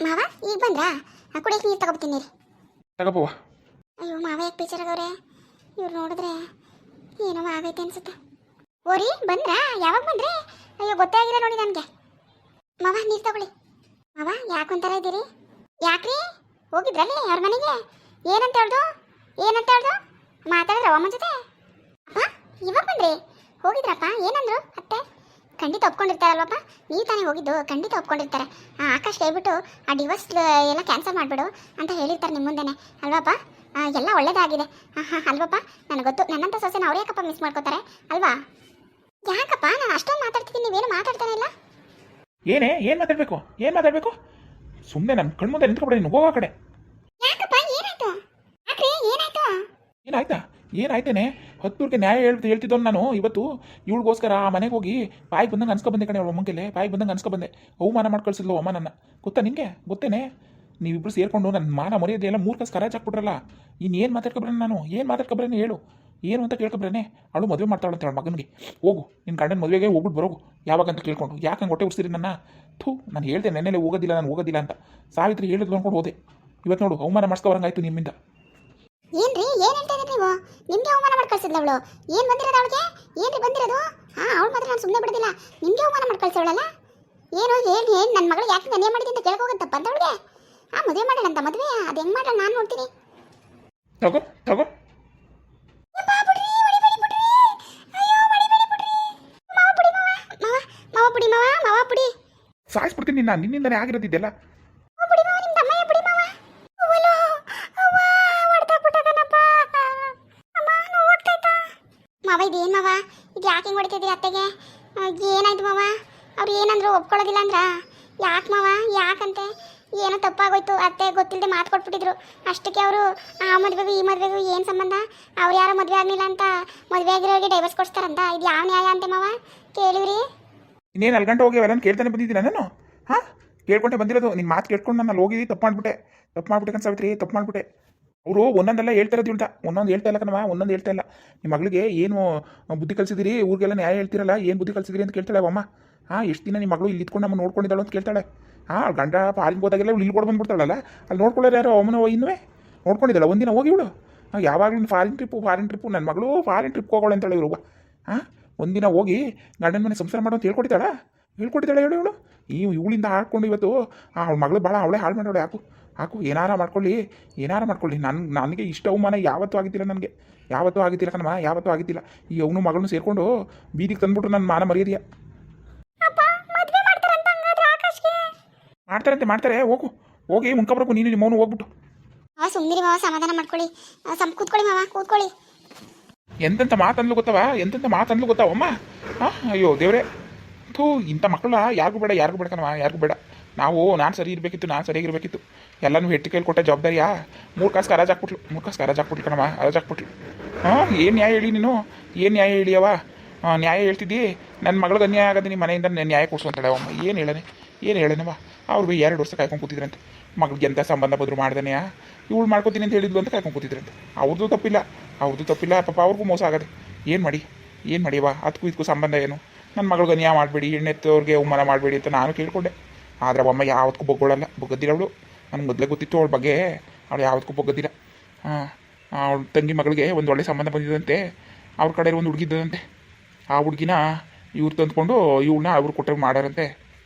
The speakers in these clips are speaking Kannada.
ಮಾವ ಈಗ ಬಂದ್ರಾ ಕುಡಿಯಕ್ಕೆ ನೀರು ತಗೋಬತ್ತೀನಿ ರೀ. ತಗೋಬವ್ವ. ಅಯ್ಯೋ ಮಾವ ಯಾಕೆ ಬೇಜಾರಾಗವ್ರೆ, ಇವ್ರು ನೋಡಿದ್ರೆ ಏನೋ ಆಗೈತೆ ಅನ್ಸುತ್ತೆ. ಓರಿ ಬಂದ್ರಾ, ಯಾವಾಗ ಬಂದ್ರಿ? ಅಯ್ಯೋ ಗೊತ್ತೇ ಆಗಿಲ್ಲ ನೋಡಿ ನನಗೆ. ಮಾವ ನೀರು ತಗೊಳ್ಳಿ. ಮಾವ ಯಾಕೊಂಥರ ಇದ್ದೀರಿ? ಯಾಕ್ರಿ ಹೋಗಿದ್ರಲ್ಲಿ ಅವ್ರ ಮನೆಗೆ? ಏನಂತ ಹೇಳ್ದು ಮಾತಾಡಿದ್ರ ಅಮ್ಮ ಜೊತೆ? ಅಪ್ಪ ಇವಾಗ ಬಂದ್ರಿ? ಹೋಗಿದ್ರಪ್ಪ, ಏನಂದ್ರು ಅತ್ತೆ? ಖಂಡಿತ ಒಪ್ಕೊಂಡಿರ್ತಾರಲ್ವಪ್ಪ, ನೀವು ತಾನೇ ಹೋಗಿದ್ದು, ಖಂಡಿತ ಒಪ್ಕೊಂಡಿರ್ತಾರೆ. ಆಕಾಶ್ ಹೇಳ್ಬಿಟ್ಟು ಆ ಡಿವೋರ್ಸ್ ಎಲ್ಲ ಕ್ಯಾನ್ಸಲ್ ಮಾಡಿಬಿಡು ಅಂತ ಹೇಳಿರ್ತಾರೆ ನಿಮ್ಮ ಮುಂದೆನೆ ಅಲ್ವಪ್ಪ? ಎಲ್ಲ ಒಳ್ಳೇದಾಗಿದೆ. ಅಲ್ವಪ್ಪ, ನನಗೆ ಗೊತ್ತು, ನನ್ನಂಥ ಸೊಸೆನ ಅವ್ರು ಯಾಕಪ್ಪ ಮಿಸ್ ಮಾಡ್ಕೋತಾರೆ ಅಲ್ವಾ? ಯಾಕಪ್ಪ ನಾನು ಅಷ್ಟೊಂದು ಮಾತಾಡ್ತಿದ್ದೀನಿ, ನೀವೇನು ಮಾತಾಡ್ತಾನೆ ಇಲ್ಲ? ಏನು ಮಾತಾಡಬೇಕು? ಸುಮ್ಮನೆ ನನ್ನ ಕಣ್ಮುಂದೆ ನಿಂತ್ಕೊಬಿಡ, ನೀನು ಹೋಗೋ ಕಡೆ. ಯಾಕಪ್ಪ ಏನಾಯ್ತು? ಯಾಕ್ರಿ ಏನಾಯ್ತು? ಏನಾಯ್ತೇನೆ? ಹತ್ತೂರಿಗೆ ನ್ಯಾಯ ಹೇಳ್ತಿದ್ದವನು ನಾನು ಇವತ್ತು ಇವಳಿಗೋಸ್ಕರ ಆ ಮನೆಗೆ ಹೋಗಿ ಬಾಯಿಗೆ ಬಂದಂಗೆ ಅನ್ಸ್ಕೊಬಂದೆ ಕಣೆ. ಅವಳು ಅಮ್ಮಂಗೆಲೆ ಬಾಯಿಗೆ ಬಂದಂಗೆ ಅನ್ಸ್ಕೊಬಂದೆ. ಅವಮಾನ ಮಾಡಿ ಕಳಿಸಿದ್ಲು ಅಮ್ಮ ನನ್ನ. ಗೊತ್ತಾ ನಿನಗೆ? ಗೊತ್ತೇನೆ? ನೀವಿಬ್ರು ಸೇರ್ಕೊಂಡು ನನ್ನ ಮಾನ ಮರ್ಯಾದೆ ಎಲ್ಲ ಮೂರ್ಖಸ್ ಕರಾಜ್ ಹಾಕ್ಬಿಟ್ರಲ್ಲ. ಇನ್ನೇನು ಮಾತಾಡ್ಕೊಬ್ರೇನೆ ನಾನು? ಏನು ಮಾತಾಡ್ಕೊಬ್ರೇನೆ ಹೇಳು? ಏನು ಅಂತ ಕೇಳ್ಕೊಬ್ರೇನೆ? ಅವಳು ಮದುವೆ ಮಾಡ್ತಾಳೆ ಅಂತ ಹೇಳಿ ಮಗನಿಗೆ. ಹೋಗು ನಿನ್ನ ಗಂಡನ ಮದುವೆಗೆ ಹೋಗ್ಬಿಟ್ಟು ಬರೋಗು. ಯಾವಾಗಂತ ಕೇಳ್ಕೊಂಡು ಯಾಕೆ ಹಂಗೆ ಹೊಟ್ಟೆ ಉಡ್ಸಿರಿ ನನ್ನ? ನಾನು ಹೇಳ್ದೆ ನೆನ್ನೆಲೆ ಹೋಗೋದಿಲ್ಲ ಅಂತ. ಸಾವಿತ್ರಿ ಹೇಳಿದ್ರು ಅಂದ್ಕೊಂಡು ಹೋದೆ. ಇವತ್ತು ನೋಡು ಅವಮಾನ ಮಾಡಿಸ್ಕೊಬರಂಗಾಯ್ತು ನಿಮ್ಮಿಂದ. ಏನ್ರಿ ಏನ್ ಹೇಳ್ತಾ ಇದ್ದೀರಿ ನೀವು? ನಿಮ್ಗೆ ಅವಮಾನ ಮಾಡಿ ಕಳ್ಸಿದ್ಲ ಅವಳು? ಏನ್ ಬಂದಿರೋದು ಅವಳಿಗೆ? ಏನ್ರಿ ಬಂದಿರೋದು? ಅವಳು ಮಾತ್ರ ನಾನು ಸುಮ್ಮನೆ ಬಿಡೋದಿಲ್ಲ. ನಿಮ್ಗೆ ಅವಮಾನ ಮಾಡಿ ಕಳ್ಸೋಳಲ್ಲ? ಏನು ಹೇಳಿ, ನನ್ನ ಮಗಳು ಯಾಕೆ ನೆನೆ ಮಾಡಿದೆ ಅಂತ ಕೇಳ್ಕೋಗಂತಪ್ಪ ಅಂತ ಅವಳಿಗೆ. ಮದುವೆ ಮಾಡೋಣಂತ. ಮದುವೆ ಅದು ಹೆಂಗ್ ಮಾಡೋಣ ನಾನು ನೋಡ್ತೀನಿ. ತಗೋ ಮಾವ ಪುಡಿ ಸಾಯಿಸ್ಬಿಡ್ತೀನಿ ನಾನು. ನಿನ್ನಿಂದನೇ ಆಗಿರೋದಿದ್ದೆಲ್ಲ. ಮಾವ ಇದೇನು ಮಾವ, ಇದು ಯಾಕೆ ಹಿಂಗೆ ಹೊಡಿತಿದ್ದೀರಿ ಅತ್ತೆಗೆ? ಏನಾಯ್ತು ಮಾವ? ಅವ್ರು ಏನಂದ್ರು ಒಪ್ಕೊಳ್ಳೋದಿಲ್ಲ ಅಂದ್ರ? ಯಾಕೆ ಮಾವ? ಯಾಕಂತೆ? ಏನೋ ತಪ್ಪಾಗೋಯ್ತು ಅತ್ತೆ, ಗೊತ್ತಿಲ್ಲದೆ ಮಾತು ಕೊಟ್ಬಿಟ್ಟಿದ್ರು. ಅಷ್ಟಕ್ಕೆ ಅವರು ಆ ಮದುವೆಗೂ ಈ ಮದುವೆಗೂ ಏನು ಸಂಬಂಧ? ಅವ್ರು ಯಾರೋ ಮದುವೆ ಆಗಲಿಲ್ಲ ಅಂತ ಮದುವೆ ಆಗಿರೋರಿಗೆ ಡೈವರ್ಸ್ ಕೊಡ್ತಾರಂತ. ಇದು ಯಾವ ನ್ಯಾಯ ಅಂತೆ ಮಾವ? ಕೇಳಿವ್ರಿ? ಇನ್ನೇನು ಅಲ್ಲಿ ಗಂಟೆ ಹೋಗಿ ಅವೆಲ್ಲ ಕೇಳ್ತಾನೆ ಬಂದಿದ್ದೀನಿ ನಾನು. ಕೇಳ್ಕೊಂಡೆ ಬಂದಿರೋದು. ನಿನ್ನ ಮಾತು ಕೇಳ್ಕೊಂಡು ನಾನು ಅಲ್ಲಿ ಹೋಗಿದ್ದು ತಪ್ಪು ಮಾಡಿಬಿಟ್ಟೆ ಕಣ್ ಸಾವಿತ್ರಿ, ತಪ್ಪು ಮಾಡಿಬಿಟ್ಟೆ. ಅವರು ಒಂದೊಂದೆಲ್ಲ ಹೇಳ್ತಾ ಇರೋದು ಉಲ್ಟಾ. ಒಂದೊಂದು ಹೇಳ್ತಾ ಇಲ್ಲ ಕಣವ, ಒಂದೊಂದು ಹೇಳ್ತಾ ಇಲ್ಲ. ನಿಮ್ಮ ಮಗಳಿಗೆ ಏನು ಬುದ್ಧಿ ಕಲಿಸಿದಿರಿ? ಊರಿಗೆಲ್ಲ ನ್ಯಾಯ ಹೇಳ್ತಿರಲ್ಲ, ಏನು ಬುದ್ಧಿ ಕಲಿಸಿದಿರಿ ಅಂತ ಕೇಳ್ತಾಳೆ ಅಮ್ಮ. ಎಷ್ಟು ದಿನ ನಿಮ್ಮ ಮಗಳು ಇಲ್ಲಿ ಇಟ್ಕೊಂಡು ನಮ್ಮ ನೋಡ್ಕೊಂಡಿದ್ದಾಳು ಅಂತ ಕೇಳ್ತಾಳೆ. ಗಂಡ ಪಾಲಿಗೆ ಹೋದಾಗೆಲ್ಲ ಇವಳು ಇಲ್ಲಿ ಕೊಡು ಬಂದ್ಬಿಡ್ತಾಳಲ್ಲ, ಅಲ್ಲಿ ನೋಡ್ಕೊಳ್ಳೋರು ಯಾರೋ ಅವನ ಇನ್ನುವೇ ನೋಡ್ಕೊಂಡಿದ್ದಾಳೆ. ಒಂದಿನ ಹೋಗಿ ಇವಳು ಯಾವಾಗಲೂ ಫಾರಿನ್ ಟ್ರಿಪ್ಪು ನನ್ನ ಮಗಳು ಫಾರಿನ್ ಟ್ರಿಪ್ಗೆ ಹೋಗೋಳು ಅಂತೇಳಿ ಇವರು. ಒಂದಿನ ಹೋಗಿ ಗಂಡನ ಮನೆ ಸಂಸಾರ ಮಾಡೋ ಅಂತ ಹೇಳ್ಕೊಟ್ಟಿದ್ದಾಳೆ ಹೇಳು ಇವಳು. ಇವಳಿಂದ ಆಡ್ಕೊಂಡು ಇವತ್ತು ಅವಳ ಮಗಳು ಭಾಳ ಅವಳೇ ಹಾಳು ಮಾಡೋಳೆ. ಹಾಕು ಏನಾರ ಮಾಡ್ಕೊಳ್ಳಿ. ನನಗೆ ಇಷ್ಟ ಅವಮಾನ ಯಾವತ್ತೂ ಆಗಿದ್ದಿಲ್ಲ. ನನಗೆ ಯಾವತ್ತೂ ಆಗಿದ್ದಿಲ್ಲ ಕಣಮ್ಮ, ಯಾವತ್ತೂ ಆಗಿದ್ದಿಲ್ಲ. ಈ ಅವನು ಮಗಳನ್ನು ಸೇರಿಕೊಂಡು ಬೀದಿಗೆ ತಂದ್ಬಿಟ್ರು ನನ್ನ ಮಾನ ಮರ್ಯಾದೆಯ. ಮಾಡ್ತಾರೆ. ಹೋಗಿ ಮುನ್ಕೊಬ್ರಕು ನೀನು ನಿಮ್ಮ ಮೌನ ಹೋಗ್ಬಿಟ್ಟು. ಸುಮ್ಮನಿರಿ ಮಾವ, ಸಮಾಧಾನ ಮಾಡ್ಕೊಳ್ಳಿ. ಕೂತ್ಕೊಳ್ಳಿ ಮಾವ, ಕೂತ್ಕೊಳ್ಳಿ. ಎಂತೆಂಥ ಮಾತಂದ್ಲು ಗೊತ್ತಾವಮ್ಮ. ಅಯ್ಯೋ ದೇವ್ರೆ, ಇಂಥ ಮಕ್ಕಳ ಯಾರಿಗೂ ಬೇಡ ಕಣವ, ಯಾರಿಗೂ ಬೇಡ. ನಾನು ಸರಿಯಾಗಿರ್ಬೇಕಿತ್ತು. ಎಲ್ಲನೂ ಹೆಟ್ಟಿ ಕೈಲಿ ಕೊಟ್ಟ ಜವಾಬ್ದಾರಿಯಾ? 3 ಕಾಸು ಹರಾಜ್ ಹಾಕ್ಬಿಟ್ಲು ಕಣವ, ಹರಾಜ್ ಹಾಕ್ಬಿಟ್ಲು. ಏನು ನ್ಯಾಯ ಹೇಳಿ ನೀನು? ಏನು ನ್ಯಾಯ ಹೇಳಿಯವ? ನ್ಯಾಯ ಹೇಳ್ತಿದ್ದಿ ನನ್ನ ಮಗಳಿಗೆ ಅನ್ಯಾಯ ಆಗದೆ ನಿಮ್ಮ ಮನೆಯಿಂದ ನ್ಯಾಯ ಕೊಡ್ಸೋಂತಾಳೆ ಅವಮ್ಮ. ಏನು ಹೇಳೇನವ? ಅವ್ರು 2 ವರ್ಷ ಕಾಯ್ಕೊಂಡು ಕೂತಿದ್ರಂತೆ. ಮಗಳಿಗೆ ಎಂಥ ಸಂಬಂಧ ಬದ್ರು ಮಾಡ್ದನೆಯಾ? ಇವಳು ಮಾಡ್ಕೋತೀನಿ ಅಂತ ಹೇಳಿದ್ಲು ಅಂತ ಕಾಯ್ಕೊಂಡು ಕೂತಿದ್ರಂತೆ. ಅವ್ರದ್ದು ತಪ್ಪಿಲ್ಲ ಪಾಪ, ಅವ್ರಿಗೂ ಮೋಸ ಆಗದೆ. ಏನು ಮಾಡಿಯವ? ಅದಕ್ಕೂ ಇದಕ್ಕೂ ಸಂಬಂಧ ಏನು? ನನ್ನ ಮಗಳಿಗೆ ಅನ್ಯಾಯ ಮಾಡಬೇಡಿ, ಹೆಣ್ಣೆತ್ತವ್ರಿಗೆ ಅವಮಾನ ಮಾಡಬೇಡಿ ಅಂತ ನಾನು ಕೇಳ್ಕೊಂಡೆ. ಆದರೆ ಅಮ್ಮ ಯಾವತ್ತೂ ಬೊಗ್ಗದಿಲ್ಲ ಅವಳು. ನನಗೆ ಮೊದಲೇ ಗೊತ್ತಿತ್ತು ಅವಳ ಬಗ್ಗೆ. ಅವಳು ಯಾವತ್ತೂ ಬೊಗ್ಗದಿಲ್ಲ. ಅವಳ ತಂಗಿ ಮಗಳಿಗೆ ಒಂದು ಒಳ್ಳೆ ಸಂಬಂಧ ಬಂದಿದ್ದಂತೆ. ಅವ್ರ ಕಡೆ ಒಂದು ಹುಡುಗಿದ್ದಂತೆ. ಆ ಹುಡುಗಿನ ಇವ್ರು ತಂದ್ಕೊಂಡು ಇವಳನ್ನ ಅವ್ರು ಕೊಟ್ಟರೆ ಮಾಡಾರಂತೆ.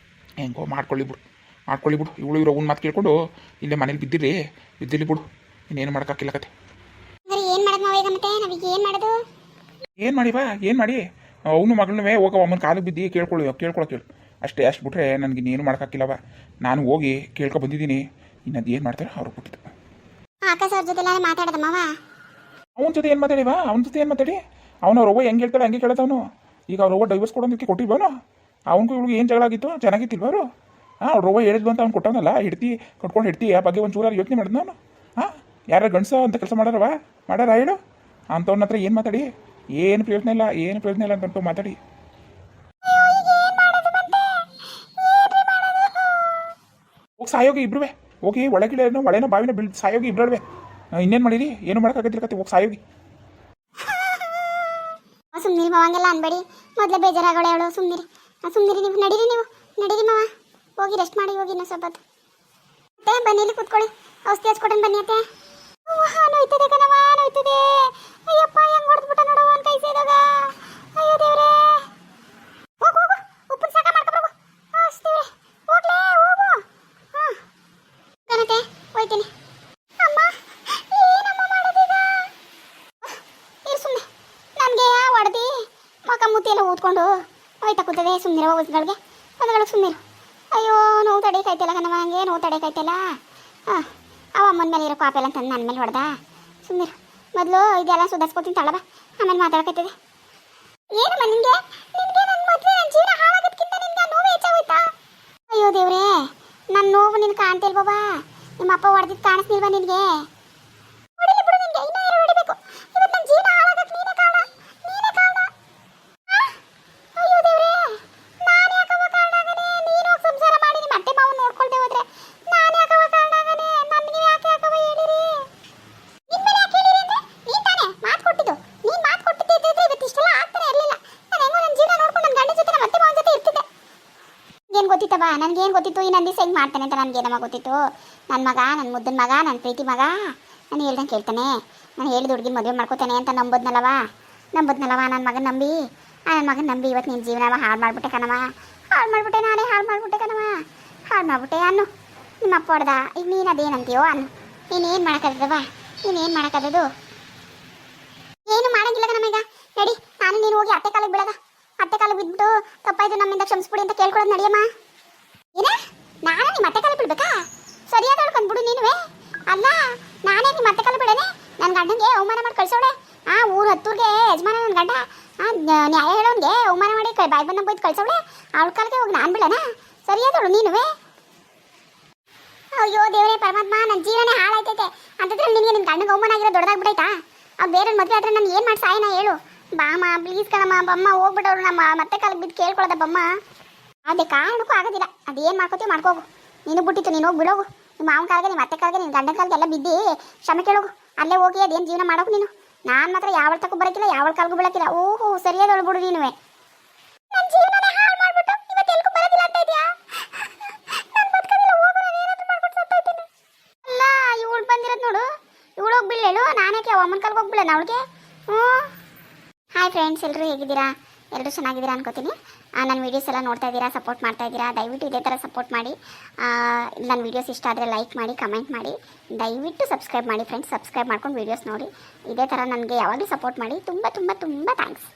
ಹೆಂಗೋ ಮಾಡ್ಕೊಳ್ಳಿ ಬಿಡು. ಇವರು ಅವ್ನ ಮಾತು ಕೇಳ್ಕೊಂಡು ಇಲ್ಲೇ ಮನೇಲಿ ಬಿದ್ದಿರಲಿ ಬಿಡು. ಇನ್ನೇನು ಮಾಡೋಕ್ಕಾಗಿಲ್ಲ ಕತೆ. ಏನು ಮಾಡಿ ಅವನು ಮಗಳನ್ನೇ ಹೋಗವ ಅಮ್ಮನ ಕಾಲಿಗೆ ಬಿದ್ದು ಕೇಳ್ಕೊಳ್ಳೋ ಅಷ್ಟು ಬಿಟ್ರೆ ನನಗೆ ಇನ್ನೇನು ಮಾಡೋಕ್ಕಾಗಿಲ್ಲವ. ನಾನು ಹೋಗಿ ಕೇಳ್ಕೊ ಬಂದಿದ್ದೀನಿ. ಇನ್ನದು ಏನು ಮಾಡ್ತಾರೆ ಅವ್ರು ಕೊಟ್ಟಿದ್ದು. ಅವನ ಜೊತೆ ಏನು ಮಾತಾಡಿ ಅವನು ರೊವ್ವ ಹೆಂಗೆ ಹೇಳ್ತಾಳೆ ಹಂಗೆ ಕೇಳ್ತಾವನು. ಈಗ ಅವ್ರು ರೊವ್ವ ಡೈವರ್ಸ್ ಕೊಡೋದಕ್ಕೆ ಕೊಟ್ಟಿಲ್ವನು? ಅವನಿಗೂ ಇವಳಿಗೆ ಏನು ಜಗಳ ಆಗಿತ್ತು? ಚೆನ್ನಾಗಿತ್ತಿಲ್ವ ಅವರು? ಅವ್ರು ರೊವ್ವ ಹೇಳಿದ್ಲು ಅಂತ ಅವ್ನು ಕೊಟ್ಟವನಲ್ಲ. ಕಟ್ಕೊಂಡು ಆ ಬಗ್ಗೆ ಒಂದು ಚೂರಾರು ಯೋಚನೆ ಮಾಡಿದ್ನು ಅವನು. ಯಾರ ಗಂಡಸ ಅಂತ ಕೆಲಸ ಮಾಡಾರ ಹೇಳು? ಅಂಥವ್ನ ಹತ್ರ ಏನು ಮಾತಾಡಿ? ಏನು ಪ್ರಯೋಜನ ಇಲ್ಲ ಅಂತಂತ ಮಾತಾಡಿ. ಹೋಗಿ ಸಾಯೋಗಿ ಇಬ್ರುವೆ. ಹೋಗಿ ಒಳಗಿನ ಬಾವಿನ ಬೀಳ್ ಸಾಯೋಗಿ ಇಬ್ರಲ್ವೇ. ಇನ್ನೇನು ಮಾಡಿರಿ? ಏನು ಮಾಡೋಕ್ಕಾಗತ್ತಿಲ್ಲ ಕತೆ. ಹೋಗಿ ಸಾಯೋಗಿ. ಸುಮ್ಮನಿರಿ ಮಾವ, ಹಂಗೆಲ್ಲ ಅನ್ಬೇಡಿ. ಮೊದಲೇ ಬೇಜಾರಾಗೋಳೆ ಅವಳು. ಸುಮ್ಮನಿರಿ ನೀವು. ನಡೀರಿ ಮಾವ, ಹೋಗಿ ರೆಸ್ಟ್ ಮಾಡಿ ಹೋಗಿ ಇನ್ನೂ ಸ್ವಲ್ಪ. ಅತ್ತೆ ಬನ್ನಿ ಇಲ್ಲಿ ಕೂತ್ಕೊಳ್ಳಿ, ಔಷಧಿ ಹಚ್ಕೊಡೋಣ ಬನ್ನಿ ಅತ್ತೆ. ನೋಯ್ತದೆ ಕಣವ, ನೋಯ್ತದೆ. ಅಯ್ಯಪ್ಪ ಹೆಂಗ್ ಹೊಡೆದ್ಬಿಟ್ಟ ನೋಡು ಒಂದು ಕೈ ಸೇದಾಗ. ಅಯ್ಯೋ ದೇವ್ರೇ, ಹೋಗು ಹೋಗು, ಉಪ್ಪಿನ ಸಾಕ ಮಾಡ್ಕೊಬರು. ದೇವ್ರೆ, ಹೋಗ್ಲೇ ಹೋಗು. ಹಾಂ ಕಣತೆ ಹೋಯ್ತೀನಿ. ಅಮ್ಮ ಏನಮ್ಮ ಮಾಡೋದೀಗ? ಇರು ಸುಮ್ಮನೆ, ನನಗೆ ಹೊಡೆದಿ ಮಕ ಮುತ್ತಿ ಎಲ್ಲ ಊದ್ಕೊಂಡು ಹೋಯ್ತಾ ಕೂತದೆ. ಸುಮ್ಮನಿರೋ ಒಂದುಗಳಿಗೆ ಸುಮ್ಮನಿರು. ಅಯ್ಯೋ ನೋವು ತಡೆಯಕಾಯ್ತಲ್ಲ ಕಣವ, ನನಗೆ ನೋವು ತಡೆಯಕಾಯ್ತಲ್ಲ. ಹಾಂ ಅವ ಅಮ್ಮನ ಮೇಲೆ ಇರೋ ಕಾಪೆಲ್ಲ ತಂದು ನನ್ನ ಮೇಲೆ ಹೊಡೆದ. ಸುಮ್ಮನಿರು, ಮೊದಲು ಇದೆಲ್ಲ ಸುಧಾರಿಸ್ಕೊತೀನಿ ತಳಬ, ಆಮೇಲೆ ಮಾತಾಡ್ಕೈತದೆ. ಏನಮ್ಮ ನಿನಗೆ ನಿನಗೆ ನನ್ನ ಮದುವೆ ನನ್ನ ಜೀವನ ಹಾಳಾಗೋದಕ್ಕಿಂತ ನಿನಗೆ ನೋವು ಹೆಚ್ಚಾಗೋಯ್ತಾ? ಅಯ್ಯೋ ದೇವ್ರೇ, ನನ್ನ ನೋವು ನಿನ್ಗೆ ಕಾಣ್ತಿಲ್ವವ? ನಿಮ್ಮ ಅಪ್ಪ ಹೊಡೆದಿದ್ದು ಕಾಣಿಸ್ನಿಲ್ವಾ ನಿನಗೆ? ಹೊಡಿಲಿ ಬಿಡು, ನಿನಗೆ ಇನ್ನೂ ಯಾರು ಹೊಡಿಬೇಕು? ಇವತ್ತು ನನ್ನ ಜೀವನ ಹಾಳಾಗಕ್ಕೆ ನೀನೇ ಕಾರಣ, ನೀನೇ ಕಾರಣ. ಅಯ್ಯೋ ದೇವ್ರೇ, ನಾನು ಯಾಕವ ಕಾರಣ ಆಗನೆ? ನೀನು ಹೋಗಿ ಸಂಸಾರ ಮಾಡಿ ನಿಮ್ಮ ಅತ್ತೆ ಮಾವು ನೋಡ್ಕೊಳ್ದೆ ಹೋದ್ರೆ ನಾನು ಯಾಕವ ಕಾರಣ ಆಗನೆ? ನನಗೆ ಯಾಕೆ ಯಾಕವ ಹೇಳಿರಿ? ನಿನ್ನ ಮೇಲೆ ಯಾಕೆ ಹೇಳಿರಿ ಅಂದ್ರೆ ನೀನು ತಾನೇ ಮಾತು ಕೊಟ್ಟಿದ್ದು. ನೀನು ಮಾತು ಕೊಟ್ಟಿದ್ದೆ ಇದ್ದಿದ್ರೆ ಇವತ್ತು ಇಷ್ಟೆಲ್ಲ ಆಗ್ತಾನೆ ಇರಲಿಲ್ಲ. ನಾನು ಹೆಂಗೋ ನನ್ನ ಜೀವನ ನೋಡ್ಕೊಂಡು ನನ್ನ ಗಂಡನ ಜೊತೆ ನಮ್ಮ ಅತ್ತೆ ಮಾವನ ಜೊತೆ ಇರ್ತಿದ್ದೆ. ಏನು ಗೊತ್ತಿತ್ತವ? ನನಗೇನು ಗೊತ್ತಿತ್ತು ಈ ನನ್ನ ದಿವಸ ಹೆಂಗೆ ಮಾಡ್ತಾನೆ ಅಂತ? ನನಗೇನಮ್ಮ ಗೊತ್ತಿತ್ತು? ನನ್ನ ಮಗ, ನನ್ನ ಮುದ್ದನ ಮಗ, ನನ್ನ ಪ್ರೀತಿ ಮಗ ನಾನು ಹೇಳ್ದಂಗೆ ಕೇಳ್ತಾನೆ. ನಾನು ಹೇಳಿದ ಹುಡುಗಿ ಮದುವೆ ಮಾಡ್ಕೋತಾನೆ ಅಂತ ನಂಬೋದ್ನಲ್ಲವ ನನ್ನ ಮಗನ ನಂಬಿ, ನನ್ನ ಮಗನ ನಂಬಿ ಇವತ್ತು ನಿನ್ನ ಜೀವನ ಹಾಳು ಮಾಡಿಬಿಟ್ಟೆ ಕಣವ. ಹಾಳು ಮಾಡಿಬಿಟ್ಟೆ, ನಾನೇ ಹಾಳು ಮಾಡಿಬಿಟ್ಟೆ ಕಣವ. ಹಾಳು ಮಾಡಿಬಿಟ್ಟೆ ಅನ್ನು. ನಿಮ್ಮ ಅಪ್ಪ ಹೊಡೆದ, ಈಗ ನೀನು ಅದೇನಂತೀಯೋ ಅನ್ನು. ನೀನೇನು ಮಾಡೋಕ್ಕಾಗದವ? ನೀನೇನು ಮಾಡೋಕ್ಕಾಗದು? ಏನು ಮಾಡೋಂಗಿಲ್ಲ ಕಣಮ್ಮ. ಈಗ ನಡಿ, ನಾನು ನೀನು ಹೋಗಿ ಅತ್ತೆ ಕಾಲಿಗೆ ಬೀಳದ. ಅತ್ತೆ ಕಾಲಿಗೆ ಬಿದ್ದುಬಿಟ್ಟು ತಪ್ಪಾಯ್ತು ನಮ್ಮಿಂದ ಕ್ಷಮಿಸ್ಬಿಡಿ ಅಂತ ಕೇಳ್ಕೊಳ್ಳೋದು ನಡಿಯಮ್ಮ. ಏನ ನಾನು ನಿಮ್ಮ ಅತ್ತೆ ಕಾಲಿಗೆ ಬಿಡ್ಬೇಕಾ? ಸರಿಯಾದ ಹೇಳ್ಕೊಂಡ್ಬಿಡು ನೀನುವೇ. ಅಲ್ಲ, ನಾನೇ ನಿಮ್ಮ ಅತ್ತೆ ಕಾಲಿಗೆ ಬಿಡನೆ? ನನ್ನ ಗಂಡನಿಗೆ ಅವಮಾನ ಮಾಡಿ ಕಳ್ಸೋಳೆ. ಊರು ಹತ್ತೂರಿಗೆ ಯಜಮಾನ ನನ್ನ ಗಂಡ ನ್ಯಾಯ ಹೇಳೋನ್ಗೆ ಅವಮಾನ ಮಾಡಿ ಬಾಯಿ ಬಂದಂಗೆ ಬೈದು ಕಳ್ಸೋಳೆ. ಅವಳ ಕಾಲಿಗೆ ಹೋಗಿ ನಾನು ಬಿಡೋಣ? ಸರಿಯಾದವಳು ನೀನುವೇ. ಅಯ್ಯೋ ದೇವರೇ ಪರಮಾತ್ಮ, ನನ್ನ ಜೀವನ ಹಾಳಾಯ್ತೈತೆ ಅಂತಂದ್ರೆ ನಿನಗೆ ನಿನ್ನ ಗಂಡಗೆ ಅವಮಾನ ಆಗಿರೋ ದೊಡ್ಡದಾಗ್ಬಿಟ್ಟೈತಾ? ಅವ್ರು ಬೇರೆ ಮದುವೆ ಆದ್ರೆ ನಾನು ಏನು ಮಾಡಿ ಸಾಯನ ಹೇಳು? ಬಾಮ್ಮ ಪ್ಲೀಸ್ ಕಣಮ್ಮ, ಬಮ್ಮ ಹೋಗ್ಬಿಟ್ಟವ್ರು ನಮ್ಮ ಮತ್ತೆ ಕಾಲಿಗೆ ಬಿದ್ದು ಕೇಳ್ಕೊಳ್ಳೋದ ಬಮ್ಮ. ಅದೇ ಕಾರಣಕ್ಕೂ ಆಗೋದಿಲ್ಲ. ಅದೇನು ಮಾಡ್ಕೋತೀವಿ ಮಾಡ್ಕೋಗು. ನೀನು ಬಿಟ್ಟಿತ್ತು, ನೀನು ಹೋಗಿ ಬಿಡೋಗು. ನಿಮ್ಮ ಮಾವನ ಕಾಲಿಗೆ, ನಿಮ್ಮ ಅತ್ತೆ ಕಾಲಿಗೆ, ನಿನ್ನ ಗಂಡನ ಕಾಲಿಗೆ ಎಲ್ಲ ಬಿದ್ದು ಕ್ಷಮೆ ಕೇಳೋಗು. ಅಲ್ಲೇ ಹೋಗಿ ಅದೇನು ಜೀವನ ಮಾಡೋಕು ನೀನು. ನಾನು ಮಾತ್ರ ಯಾವಳ ತಕ್ಕೂ ಬರೋಕ್ಕಿಲ್ಲ, ಯಾವಳ ಕಾಲಿಗೂ ಬೀಳಕ್ಕಿಲ್ಲ. ಓಹೋ ಸರಿಯಾದವಳು ಬಿಡು ನೀನುವೆ. ನನ್ನ ಜೀವನನೇ ಹಾಳು ಮಾಡ್ಬಿಟ್ಟು ಇವತ್ತು ಎಲ್ಗೂ ಬರೋದಿಲ್ಲ ಅಂತ ಇದೆಯಾ? ನಾನು ಬದುಕೋದಿಲ್ಲ, ಹೋಗು, ನಾನು ಏನಾದರೂ ಮಾಡ್ಕೊಂಡು ಸತ್ತೋಯ್ತೀನಿ. ಅಲ್ಲ ಇವಳು ಬಂದಿರೋದು ನೋಡು, ಇವಳು ಹೋಗಿ ಬೀಳೇಳು. ನಾನೇಕೆ ಅಮ್ಮನ ಕಾಲಿಗೆ ಹೋಗಿ ಬೀಳೋಣ ಅವಳಿಗೆ? ಹ್ಞೂ. ಹಾಯ್ ಫ್ರೆಂಡ್ಸ್, ಎಲ್ಲರೂ ಹೇಗಿದ್ದೀರಾ? ಎಲ್ಲರೂ ಚೆನ್ನಾಗಿದ್ದೀರಾ ಅನ್ಕೋತೀನಿ. ನನ್ನ ವೀಡಿಯೋಸ್ ಎಲ್ಲ ನೋಡ್ತಾ ಇದ್ದೀರಾ, ಸಪೋರ್ಟ್ ಮಾಡ್ತಾ ಇದ್ದೀರಾ. ದಯವಿಟ್ಟು ಇದೇ ಥರ ಸಪೋರ್ಟ್ ಮಾಡಿ. ನನ್ನ ವೀಡಿಯೋಸ್ ಇಷ್ಟ ಆದರೆ ಲೈಕ್ ಮಾಡಿ, ಕಮೆಂಟ್ ಮಾಡಿ, ದಯವಿಟ್ಟು ಸಬ್ಸ್ಕ್ರೈಬ್ ಮಾಡಿ ಫ್ರೆಂಡ್ಸ್. ಸಬ್ಸ್ಕ್ರೈಬ್ ಮಾಡ್ಕೊಂಡು ವೀಡಿಯೋಸ್ ನೋಡಿ. ಇದೇ ಥರ ನನಗೆ ಯಾವಾಗಲೂ ಸಪೋರ್ಟ್ ಮಾಡಿ. ತುಂಬ ತುಂಬ ತುಂಬ ಥ್ಯಾಂಕ್ಸ್.